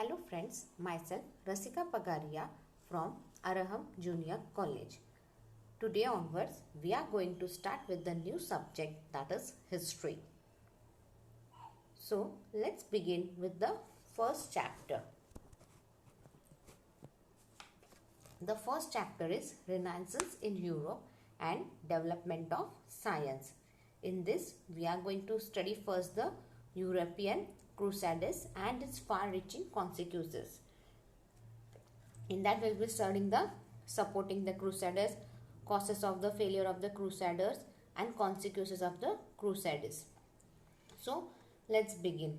Hello friends, myself Rasika Pagaria from Araham Junior College. Today onwards, we are going to start with the new subject, that is history. So let's begin with the first chapter. The first chapter is Renaissance in Europe and Development of Science. In this, we are going to study first the European Crusades and its far-reaching consequences. In that, we will be studying the supporting the Crusaders, causes of the failure of the Crusaders, and consequences of the Crusades. So let's begin.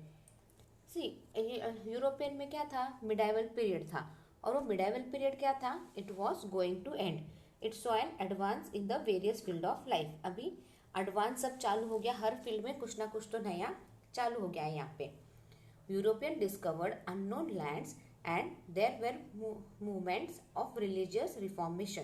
See, European में क्या था, medieval period था, और वो medieval period क्या था, it was going to end. It saw an advance in the various field of life. अभी advance सब चालू हो गया, हर फील्ड में कुछ ना कुछ तो नया चालू हो गया है यहाँ पे. European discovered unknown lands and there were movements of religious reformation.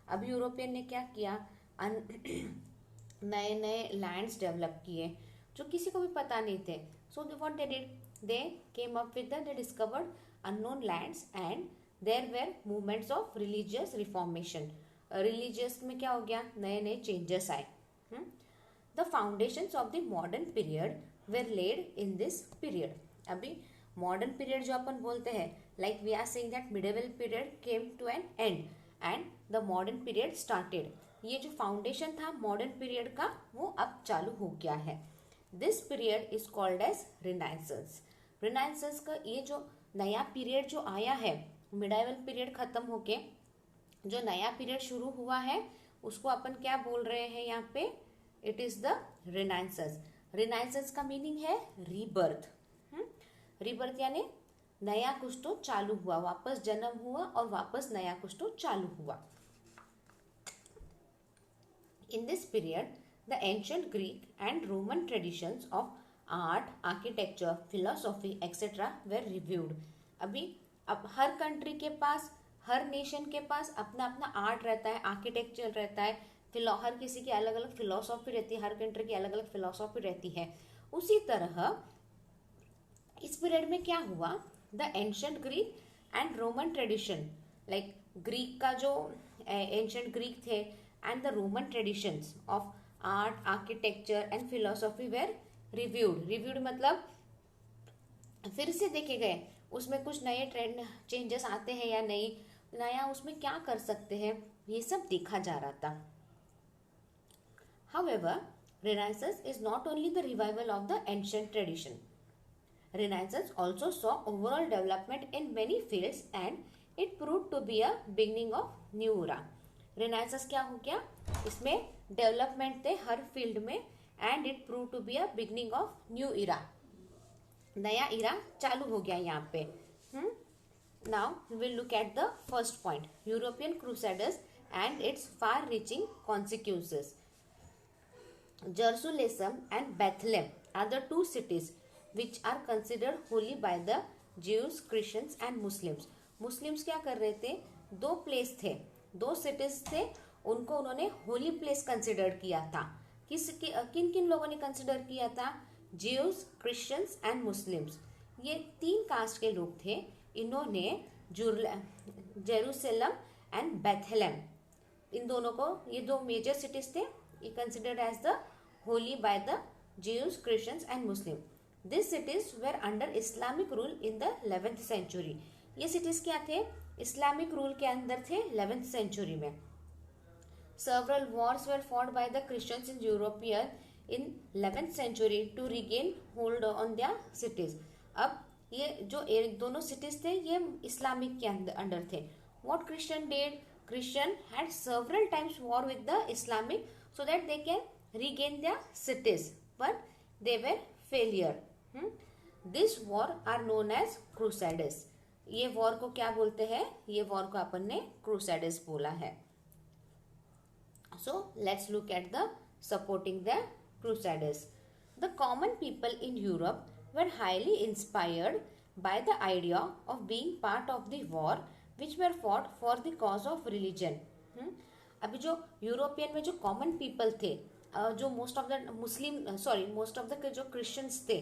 अभी यूरोपियन ने क्या किया, नए नए लैंड्स डेवलप किए जो किसी को भी पता नहीं थे. So what they did, they came up with they discovered unknown lands and there were movements of religious reformation. Religious में क्या हो गया, नए नए changes आए. The foundations of the modern period were laid in this period. अभी modern period जो अपन बोलते हैं, like we are saying that medieval period came to an end and the modern period started. ये जो foundation था modern period का, वो अब चालू हो गया है. This period is called as Renaissance. Renaissance का ये जो नया पीरियड जो आया है, मिडाइवल पीरियड खत्म होके जो नया पीरियड शुरू हुआ है, उसको अपन क्या बोल रहे हैं यहाँ पे, it is the renaissance. Renaissance का मीनिंग है रीबर्थ. रीबर्थ यानी नया कुछ तो चालू हुआ, वापस जन्म हुआ और वापस नया कुछ तो चालू हुआ. In this period the ancient Greek and Roman traditions of art, architecture, philosophy etcetera were reviewed. अभी अब हर कंट्री के पास, हर नेशन के पास अपना अपना आर्ट रहता है, आर्किटेक्चर रहता है, हर किसी की अलग अलग फिलोसॉफी रहती है, हर कंट्री की अलग अलग फिलोसॉफी रहती है. उसी तरह इस पीरियड में क्या हुआ, the ancient Greek and Roman tradition, like Greek का जो एंशिएंट ग्रीक थे and the Roman traditions of art, architecture and philosophy were reviewed मतलब फिर से देखे गए, उसमें कुछ नए ट्रेंड चेंजेस आते हैं या नहीं, नया उसमें क्या कर सकते हैं, ये सब देखा जा रहा था. However, Renaissance is not only the revival of the ancient tradition. Renaissance also saw overall development in many fields and it proved to be a beginning of new era. Renaissance क्या हो गया, इसमें डेवलपमेंट थे हर field में and it proved to be a beginning of new era. नया इरा चालू हो गया यहाँ पे. Now we will look at the first point, European Crusaders and its far-reaching consequences. Jerusalem and Bethlehem are the two cities which are considered holy by the Jews, Christians and Muslims. Muslims क्या कर रहे थे, दो place थे, दो cities थे, उनको उन्होंने होली प्लेस कंसिडर किया था. किन किन लोगों ने कंसिडर किया था, ज्यूज, क्रिश्चियंस एंड मुस्लिम्स. ये तीन कास्ट के लोग थे. इन्होंने जेरूसलम एंड बेथलेहम, इन दोनों को, ये दो मेजर सिटीज थे, ये considered as the holy by the Jews, Christians and Muslim. This cities were under Islamic rule in the 11th century. ये सिटीज क्या थे, इस्लामिक रूल के अंदर थे 11th सेंचुरी में. Several wars were fought by the Christians in Europe in 11th century to regain hold on their cities. अब ये जो दोनों cities थे, ये इस्लामिक के अंडर थे. What Christian did? Christian had several times war with the Islamic so that they can regain their cities, but they were failure. This war are known as Crusades. ये war को क्या बोलते हैं, ये war को अपन ने Crusades बोला है. So let's look at the supporting the Crusaders. The common people in Europe were highly inspired by the idea of being part of the war which were fought for the cause of religion. अभी जो European में जो common people थे, जो most of the जो Christians थे,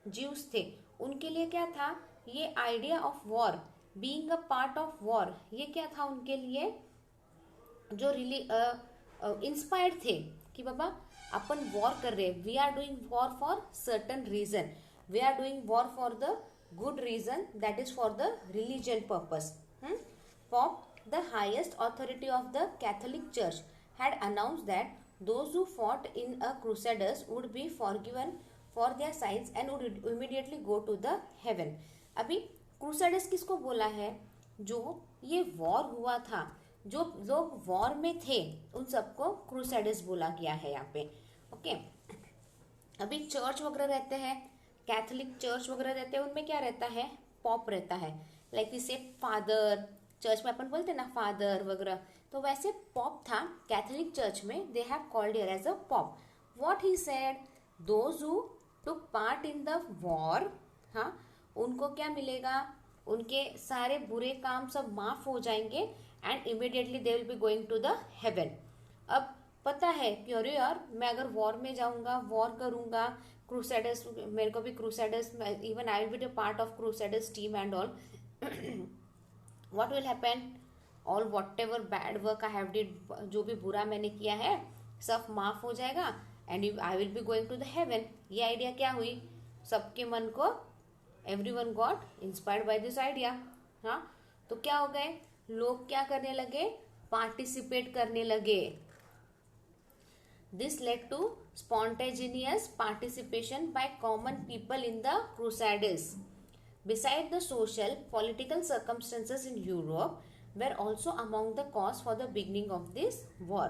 juice थे, उनके लिए क्या था ये idea of war, being a part of war, ये क्या था उनके लिए, जो रिली इंस्पायर्ड थे कि बाबा अपन वॉर कर रहे हैं, we are doing war for certain reason, we are doing war for the good reason, that is for the religion purpose. Pope, the highest authority of the Catholic Church, had announced that those who fought in a crusaders would be forgiven for their sins and would immediately go to the heaven. अभी crusaders किसको बोला है, जो ये war हुआ था, जो लोग वॉर में थे उन सबको क्रूसेडर्स बोला गया है यहाँ पे. ओके. अभी चर्च वगैरह रहते हैं, कैथोलिक चर्च वगैरह रहते हैं, उनमें क्या रहता है, पॉप रहता है. लाइक इसे फादर, चर्च में अपन बोलते हैं ना फादर वगैरह, तो वैसे पॉप था कैथोलिक चर्च में, they have called here as a pope. What he said, those who took part in the war, हाँ, उनको क्या मिलेगा, उनके सारे बुरे काम सब माफ हो जाएंगे and immediately they will be going to the heaven. अब पता है कि अरे यार मैं अगर वॉर में जाऊंगा, वॉर करूंगा, क्रूसेडर्स, मेरे को भी crusaders, even I will be the part of crusaders team and all, what will happen, all whatever bad work I have did, जो भी बुरा मैंने किया है सब माफ हो जाएगा and I will be going to the heaven. ये आइडिया क्या हुई, सबके मन को, everyone got inspired by this idea. हाँ, तो क्या हो गए, लोग क्या करने लगे, पार्टिसिपेट करने लगे. This led to spontaneous participation by common people in the Crusades. Besides, the social, political circumstances in Europe were also among the cause for the beginning of this war.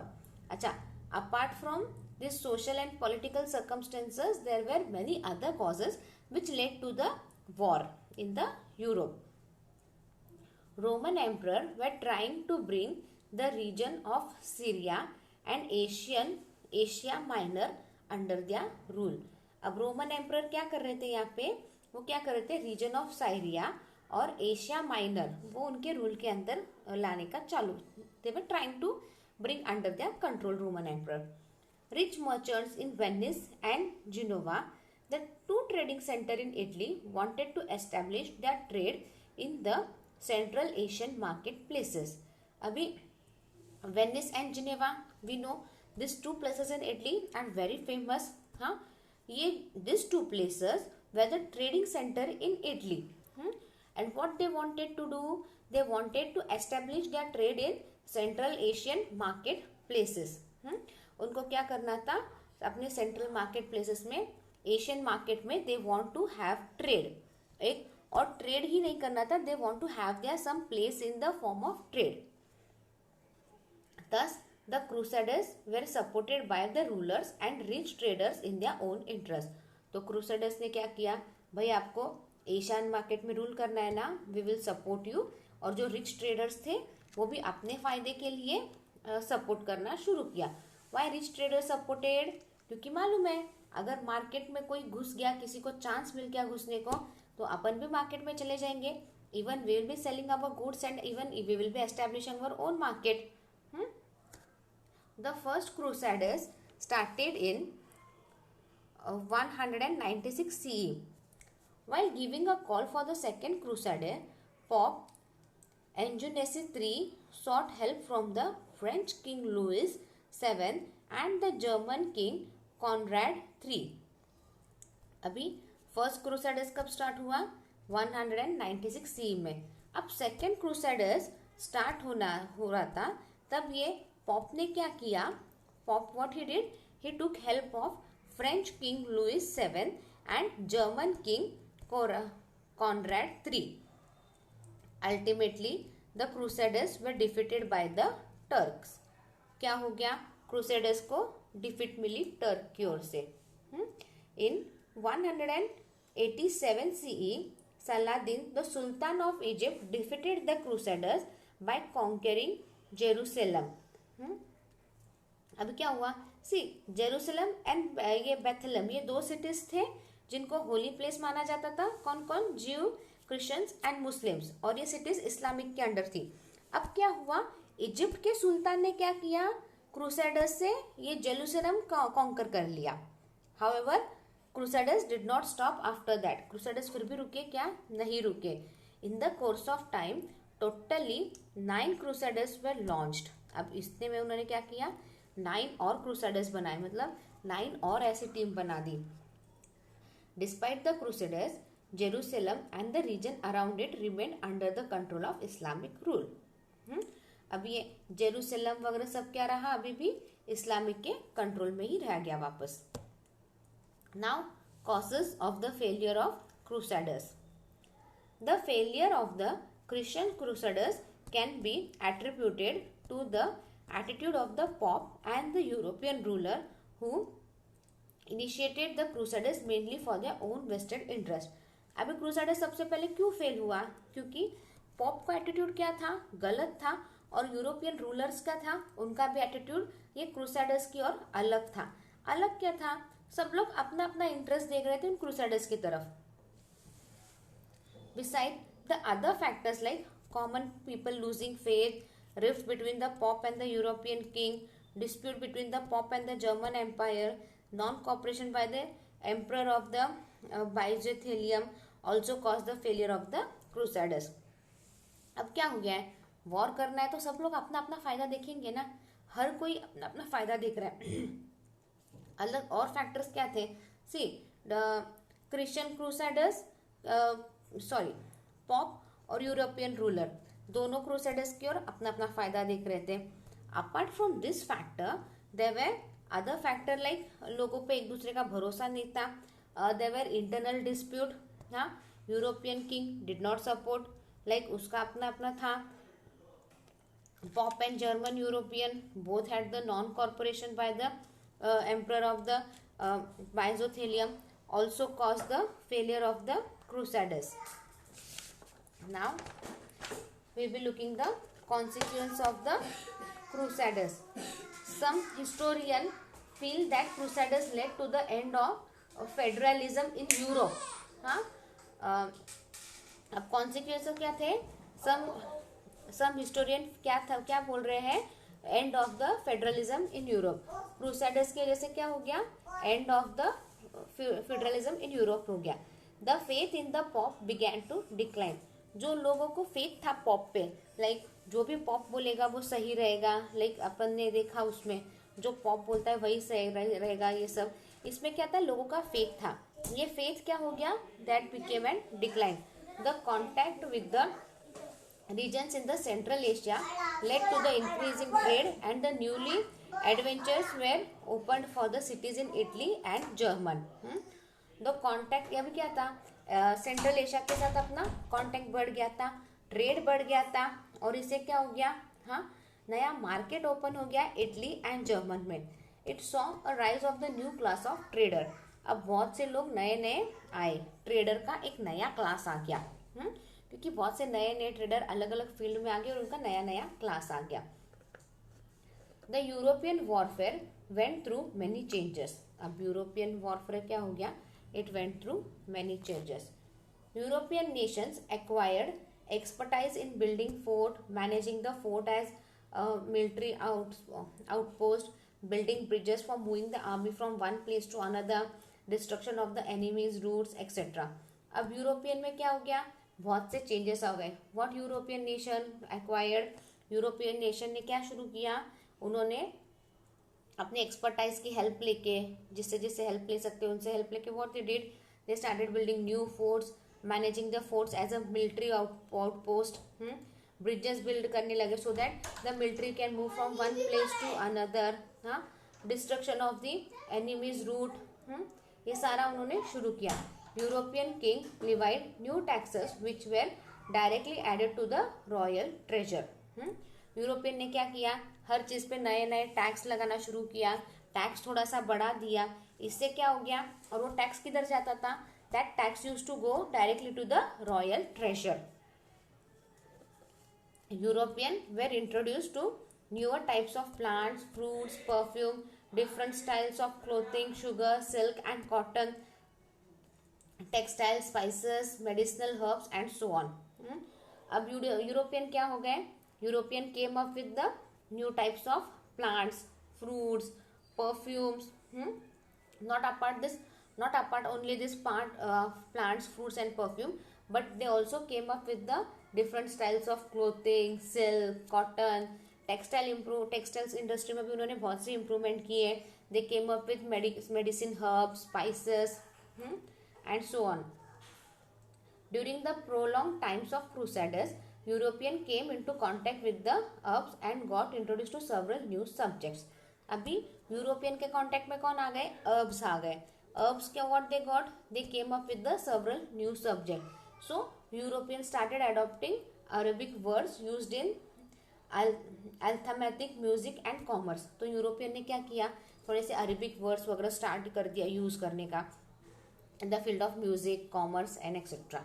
अच्छा, apart from this social and political circumstances, there were many other causes which led to the war in the Europe. Roman emperor were trying to bring the region of Syria and Asia Minor under their rule. अब Roman emperor क्या कर रहे थे यहाँ पे, वो क्या कर रहे थे, रीजन ऑफ साइरिया और एशिया माइनर वो उनके रूल के अंदर लाने का चालू, they were trying to bring under their control Roman emperor. Rich merchants in Venice and Genoa, the two trading centre in Italy, wanted to establish their trade in the central Asian market places. अभी Venice and Geneva, we know this two places in Italy and very famous. हाँ, ये this two places were the trading center in Italy. And what they wanted to do, they wanted to establish their trade in Central Asian market places. उनको क्या करना था, अपने central market places में, Asian market में they want to have trade. एक और trade ही नहीं करना था, they want to have their some place in the form of trade. Thus, the Crusaders were supported by the rulers and rich traders in their own interest. तो crusaders ने क्या किया, भाई आपको एशियन मार्केट में रूल करना है ना, वी विल सपोर्ट यू. और जो रिच ट्रेडर्स थे वो भी अपने फायदे के लिए सपोर्ट करना शुरू किया. वाई रिच ट्रेडर्स सपोर्टेड, क्योंकि मालूम है अगर मार्केट में कोई घुस गया, किसी को चांस मिल गया घुसने को, तो अपन भी मार्केट में चले जाएंगे. Even we will be selling our goods and even we will be establishing our own market. The first crusaders started in 196 CE. While giving a call for the second crusade, Pope Eugenius III sought help from the French King Louis VII and the German King Conrad III. अभी first crusaders कब start हुआ, 196 CE में. अब second crusaders start हो रहा था, तब ये पॉप ने क्या किया, pop what he did, he took help of French King Louis VII and German King Conrad III. Ultimately, the Crusaders were defeated by the Turks. क्या हो गया, क्रूसेडर्स को डिफीट मिली टर्क की ओर से. In 187 CE, Saladin, the Sultan of Egypt, defeated the Crusaders by conquering Jerusalem. अब क्या हुआ, सी Jerusalem and ये बेथलेम, ये दो सिटीज थे जिनको होली प्लेस माना जाता था. कौन कौन, ज्यू, क्रिश्चियंस एंड मुस्लिम्स, और ये सिटीज इस्लामिक के अंडर थी. अब क्या हुआ, इजिप्ट के सुल्तान ने क्या किया, क्रूसेडर्स से ये जेरूसलम कॉन्कर कर लिया. However crusaders did not stop after that, crusaders फिर भी रुके क्या, नहीं रुके. In the course of time totally 9 crusaders were launched. अब इतने में उन्होंने क्या किया, 9 और क्रूसेडर्स बनाए, मतलब 9 और ऐसी टीम बना दी. Despite the crusaders, Jerusalem and the region around it remain under the control of Islamic rule. अब ये जेरूसलम वगैरह सब क्या रहा, अभी भी इस्लामिक के कंट्रोल में ही रह गया वापस. Now causes of the failure of crusaders. The failure of the Christian crusaders can be attributed to the attitude of the Pope and the European ruler who initiated the crusaders mainly for their own vested interest. अभी crusaders सबसे पहले क्यों fail हुआ, क्योंकि pop का attitude क्या था, गलत था, और यूरोपियन रूलर्स का था, उनका भी एटीट्यूड ये क्रूसेडर्स की और अलग था. अलग क्या था, सब लोग अपना अपना इंटरेस्ट देख रहे थे उन क्रूसेडर्स की तरफ. Beside the other factors like common people losing faith, rift between the pope and the European king, dispute between the pope and the German empire, non cooperation by the emperor of the Byzantium also cause the failure of the crusaders. अब क्या हो गया है, war करना है तो सब लोग अपना अपना फायदा देखेंगे ना, हर कोई अपना अपना फायदा देख रहा है. अलग और फैक्टर्स क्या थे, see the Christian crusaders, sorry pope और यूरोपियन रूलर, दोनों क्रूसेडर्स की ओर अपना अपना फायदा देख रहे थे. Apart from this factor there were other factor like लोगों पे एक दूसरे का भरोसा नहीं था, देयर वर इंटरनल डिस्प्यूट. हाँ, European king did not support, like उसका अपना अपना था. Pope and German European both had the non corporation by the emperor of the Byzantium also caused the failure of the crusaders. Now we will be looking the consequence of the crusaders. Some historians feel that crusaders led to the end of federalism in Europe. हाँ, अब consequences क्या थे, some historian क्या बोल रहे हैं, end of the federalism in Europe. Crusaders की वजह से क्या हो गया, end of the federalism in Europe हो गया. The faith in the pope began to decline. जो लोगों को फेथ था पॉप पे, लाइक जो भी पॉप बोलेगा वो सही रहेगा, लाइक अपन ने देखा उसमें जो पॉप बोलता है वही सही रहेगा, ये सब इसमें क्या था, लोगों का फेथ था. ये फेथ क्या हो गया, that became and decline. The contact with the regions in the Central Asia led to the increasing trade and the newly adventures were opened for the cities in Italy and German. The contact अभी क्या था, central Asia के साथ अपना contact बढ़ गया था, trade बढ़ गया था, और इससे क्या हो गया, हाँ, नया मार्केट ओपन हो गया इटली एंड जर्मन में. It saw a rise of the new class of trader. अब बहुत से लोग नए नए आए, ट्रेडर का एक नया क्लास आ गया, क्योंकि बहुत से नए नए ट्रेडर अलग अलग फील्ड में आ गए और उनका नया नया क्लास आ गया. The European warfare went through many changes. अब यूरोपियन वॉरफेयर क्या हो गया, it went through many changes. European nations acquired expertise in building fort, managing the fort as military outpost, building bridges for moving the army from one place to another, destruction of the enemies routes etcetera. अब European में क्या हो गया, बहुत से changes आ गए. What European nation acquired, European nation ने क्या शुरू किया, उन्होंने अपने एक्सपर्टाइज की हेल्प लेके, जिससे जिससे हेल्प ले सकते उनसे हेल्प लेके, what they did, they started building new forts, managing the forts as a military outpost, bridges build करने लगे so that the military can move from one place to another. हाँ, destruction of the enemies route, ये सारा उन्होंने शुरू किया. European king levied new taxes which were directly added to the royal treasure. European ने क्या किया, हर चीज पे नए नए टैक्स लगाना शुरू किया, टैक्स थोड़ा सा बढ़ा दिया. इससे क्या हो गया, और वो टैक्स किधर जाता था, that tax used to go directly to the royal treasure. European were introduced to newer types of plants, fruits, perfume, different styles of clothing, sugar, silk and cotton, textile, spices, medicinal herbs and so on. अब European क्या हो गए, European came up with the new types of plants, fruits, perfumes. Not apart this, not apart only this part plants, fruits and perfume, but they also came up with the different styles of clothing, silk, cotton, textiles industry में भी उन्होंने बहुत सी improvement की है. They came up with medicine herbs, spices and so on. During the prolonged times of Crusaders, European came into contact with the herbs and got introduced to several new subjects. अभी European के contact में कौन आ गए? herbs आ गए. herbs क्या what they got? They came up with the several new subject. So Europeans started adopting Arabic words used in arithmetic, music and commerce. तो European ने क्या किया? थोड़े से अरेबिक वर्ड्स वगैरह स्टार्ट कर दिया यूज करने का in the field of music, commerce and etc.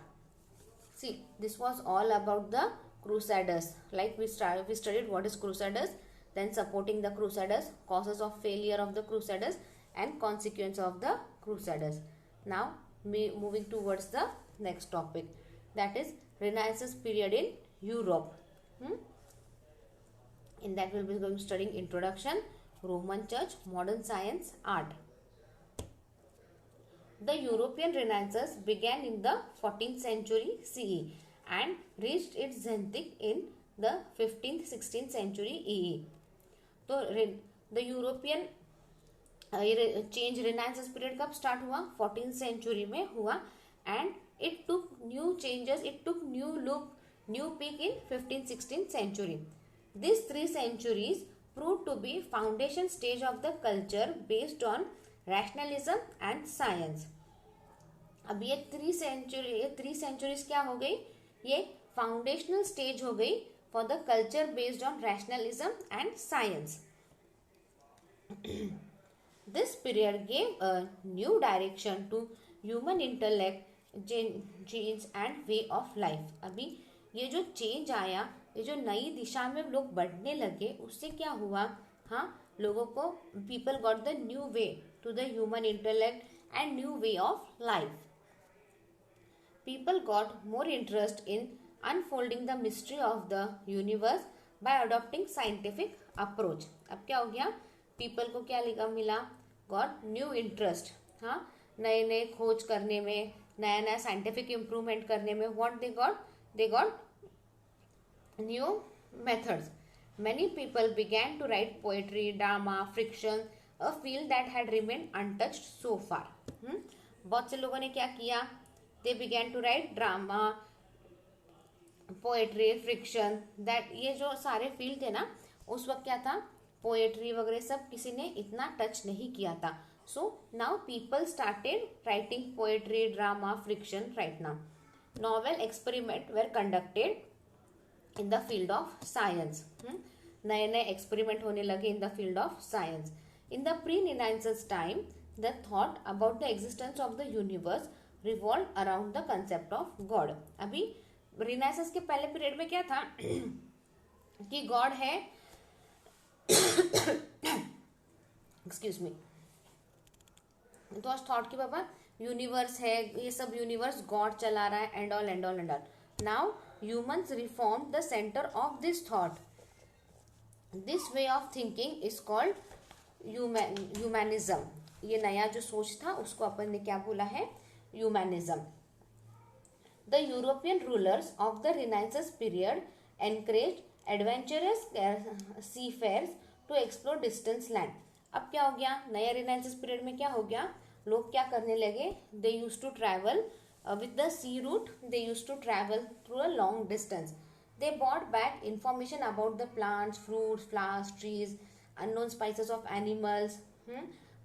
See, this was all about the Crusaders. Like we studied what is Crusaders, then supporting the Crusaders, causes of failure of the Crusaders and consequence of the Crusaders. Now moving towards the next topic, that is Renaissance period in Europe. In that we'll be going studying introduction, Roman Church, modern science, art. The European Renaissance began in the 14th century CE and reached its zenith in the 15th 16th century EE. तो the European change Renaissance period कब start हुआ? 14th century में हुआ and it took new changes, it took new look, new peak in 15th 16th century. These 3 centuries proved to be foundation stage of the culture based on rationalism and science. अब ये 3 centuries क्या हो गई? ये foundational stage हो गई for the culture based on rationalism and science. This period gave a new direction to human intellect, genes and way of life. अभी ये जो चेंज आया, ये जो नई दिशा में लोग बढ़ने लगे, उससे क्या हुआ? हाँ, लोगों को people got the new way to the human intellect and new way of life. People got more interest in unfolding the mystery of the universe by adopting scientific approach. अब क्या हो गया? People को क्या मिला? Got new interest. हाँ, नए नए खोज करने में, नया नया scientific improvement करने में. What they got? They got new methods. Many people began to write poetry, drama, fiction, a field that had remained untouched so far. बहुत से लोगों ने क्या किया? They began to write drama, poetry, fiction. That ये जो सारे field थे ना, उस वक्त क्या था? पोएट्री वगैरह सब किसी ने इतना टच नहीं किया था. So now people started writing poetry, drama, fiction right now. Novel experiment were conducted in the field of science. नए नए एक्सपेरिमेंट होने लगे in the field of science. In the pre-Renaissance time, the thought about the existence of the universe revolve around the concept of God. अभी renaissance के पहले period में क्या था कि गॉड है, एक्सक्यूज मी, तो आज थॉट की बाबा यूनिवर्स है, ये सब यूनिवर्स गॉड चला रहा है and all and all and all. Now humans reform the centre of this thought. This way of thinking is called humanism. ये नया जो सोच था उसको अपन ने क्या बोला है? Humanism. The European rulers of the Renaissance period encouraged adventurous seafarers to explore distant land. अब क्या हो गया? नया Renaissance period में क्या हो गया? लोग क्या करने लगे? They used to travel with the sea route. They used to travel through a long distance. They brought back information about the plants, fruits, flowers, trees, unknown species of animals,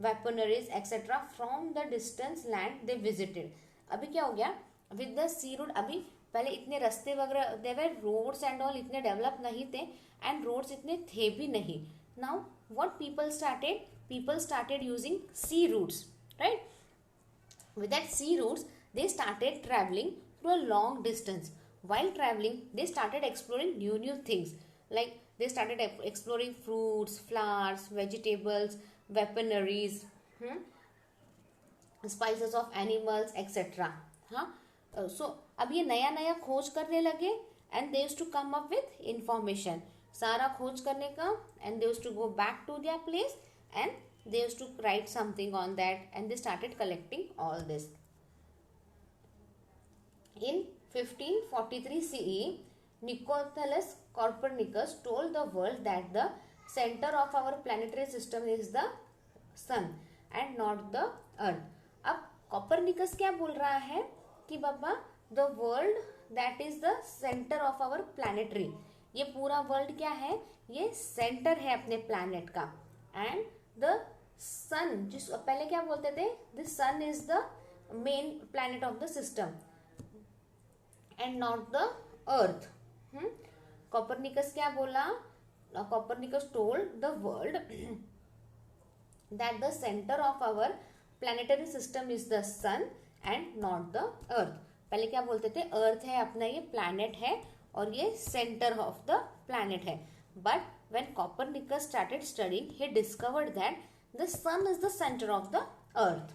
weaponaries etc. from the distance land they visited. अभी क्या हो गया? with the sea route, अभी पहले इतने रास्ते वगैरह, there were roads and all इतने डेवलप नहीं थे and roads इतने थे भी नहीं. now what people started using sea routes, right? with that sea routes they started traveling through a long distance. while traveling they started exploring new things, like they started exploring fruits, flowers, vegetables, weaponaries, spices of animals etc. So अब ये नया नया खोज करने लगे and they used to come up with information. सारा खोज करने का and they used to go back to their place and they used to write something on that, and they started collecting all this. In 1543 CE, Nicholas Copernicus told the world that the center of our planetary system is the sun and not the earth. अब Copernicus क्या बोल रहा है कि बाबा the world that is the centre of our planetary, ये पूरा world क्या है, ये सेंटर है अपने प्लैनेट का, एंड द सन, जिस पहले क्या बोलते थे, the sun is the main planet of the system and not the earth. Copernicus क्या बोला, Copernicus told the world that the centre of our planetary system is the sun and not the earth. पहले क्या बोलते थे, अर्थ है अपना, ये planet है और ये सेंटर ऑफ द प्लैनेट है. But when Copernicus started studying, he discovered that the sun is the centre of the earth.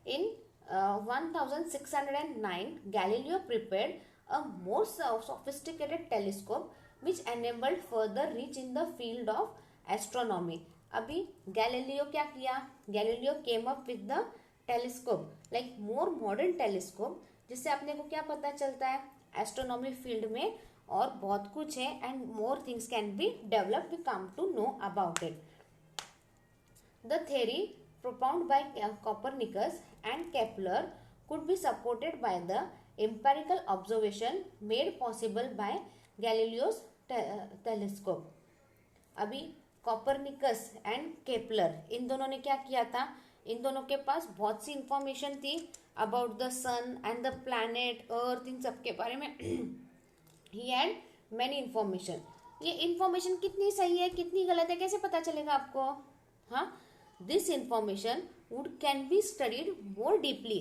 In 1609, Galileo prepared a more sophisticated telescope which enabled further reach in the field of astronomy. अभी Galileo क्या किया, Galileo came up with the telescope, like more modern telescope, जिससे अपने को क्या पता चलता है एस्ट्रोनॉमी फील्ड में और बहुत कुछ है, and more things can be developed, we come to know about it. The theory propounded by Copernicus and Kepler could be supported by the empirical observation made possible by Galileo's telescope. अभी Copernicus and Kepler, इन दोनों ने क्या किया था, इन दोनों के पास बहुत सी इंफॉर्मेशन थी about the sun and the planet earth, इन सब के बारे में. He had many information. ये इंफॉर्मेशन कितनी सही है कितनी गलत है कैसे पता चलेगा आपको, हाँ. This information can be studied more deeply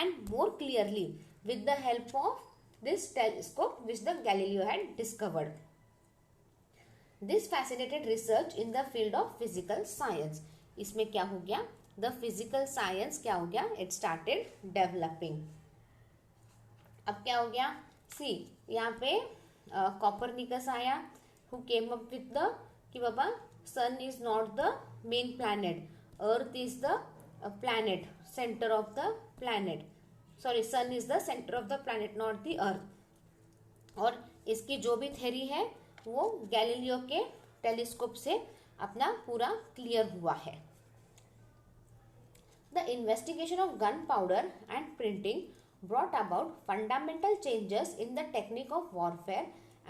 and more clearly with the help of this telescope which the Galileo had discovered. This fascinated research in the field of physical science. इसमें क्या हो गया, the physical science क्या हो गया, it started developing. अब क्या हो गया, see यहाँ पे Copernicus आया, who came up with the कि बाबा sun is not the main planet, earth is the planet, center of the planet, sorry sun is the center of the planet not the earth. और इसकी जो भी theory है वो Galileo के telescope से अपना पूरा क्लियर हुआ है. The investigation of gun powder and printing brought about fundamental changes in the technique of warfare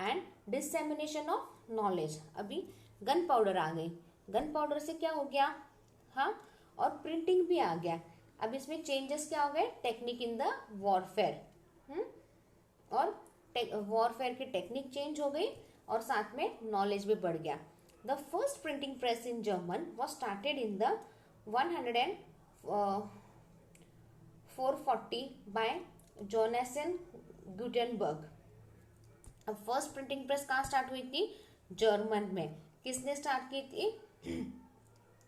and dissemination of knowledge. अभी गन पाउडर आ गई, गन पाउडर से क्या हो गया, हाँ, और प्रिंटिंग भी आ गया. अब इसमें चेंजेस क्या हो गए, टेक्निक इन द वॉरफेयर, और वॉरफेयर की टेक्निक चेंज हो गई और साथ में नॉलेज भी बढ़ गया. The first printing press in German was started in the 440 by Johannes Gutenberg. अब फर्स्ट प्रिंटिंग प्रेस कहाँ स्टार्ट हुई थी, जर्मन में. किसने स्टार्ट की थी,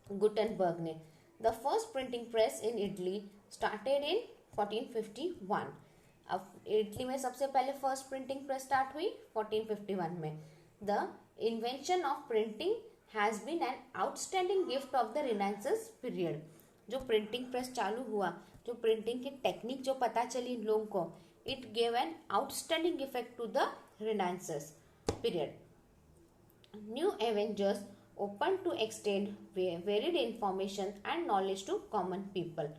गुटेनबर्ग ने. The first printing press in Italy started in 1451. अब इटली में सबसे पहले फर्स्ट प्रिंटिंग प्रेस स्टार्ट हुई 1451 में. The invention of printing has been an outstanding gift of the Renaissance period. जो प्रिंटिंग प्रेस चालू हुआ, जो प्रिंटिंग की टेक्निक जो पता चली इन लोगों को, it gave an outstanding effect to the Renaissance period. New avenues open to extend varied information and knowledge to common people.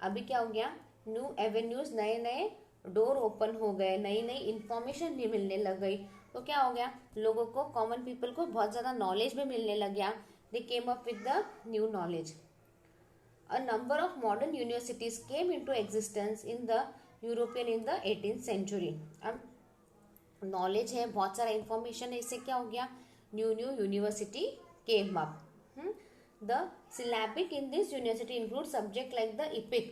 अभी क्या हो गया, न्यू एवेन्यूज, नए नए डोर ओपन हो गए, नई नई इंफॉर्मेशन भी मिलने लग गई. तो क्या हो गया, लोगों को, कॉमन पीपल को बहुत ज़्यादा नॉलेज भी मिलने लग गया. They came up with the new knowledge. A number of modern universities came into existence in the European in the 18th century. अब नॉलेज है, बहुत सारा इंफॉर्मेशन है, इससे क्या हो गया, new university came up. The syllabic in this university includes subject like the epic,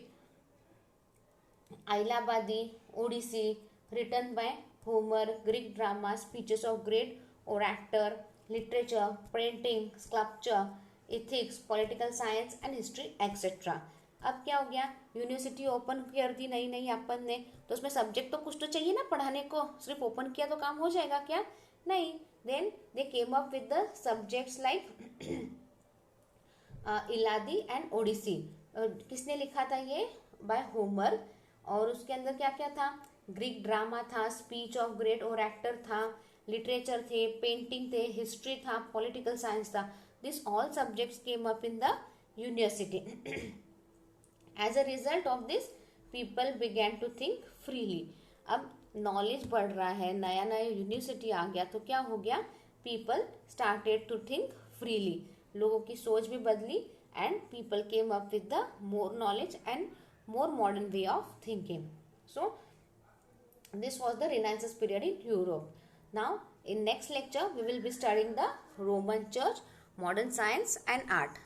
Ailabadi, Odyssey, written by Homer, Greek drama, speeches of great orator, literature, painting, sculpture, ethics, political science and history etc. अब क्या हो गया, university open कर दी नई नई अपन ने, तो उसमें सब्जेक्ट तो कुछ तो चाहिए ना पढ़ाने को. सिर्फ ओपन किया तो काम हो जाएगा क्या, नहीं, then they came up with the subjects like Iliad and Odyssey. किसने लिखा था ये? By Homer. और उसके अंदर क्या क्या था? ग्रीक ड्रामा था, स्पीच ऑफ ग्रेट ओरेक्टर था, लिटरेचर थे, पेंटिंग थे, हिस्ट्री था, पॉलिटिकल साइंस था. This all subjects came up in the university. As a result of this people began to think freely. अब नॉलेज बढ़ रहा है, नया नया यूनिवर्सिटी आ गया, तो क्या हो गया? People started to think freely. लोगों की सोच भी बदली and people came up with the more knowledge and more modern way of thinking. So this was the Renaissance period in Europe. Now in next lecture we will be studying the Roman Church, modern science and art.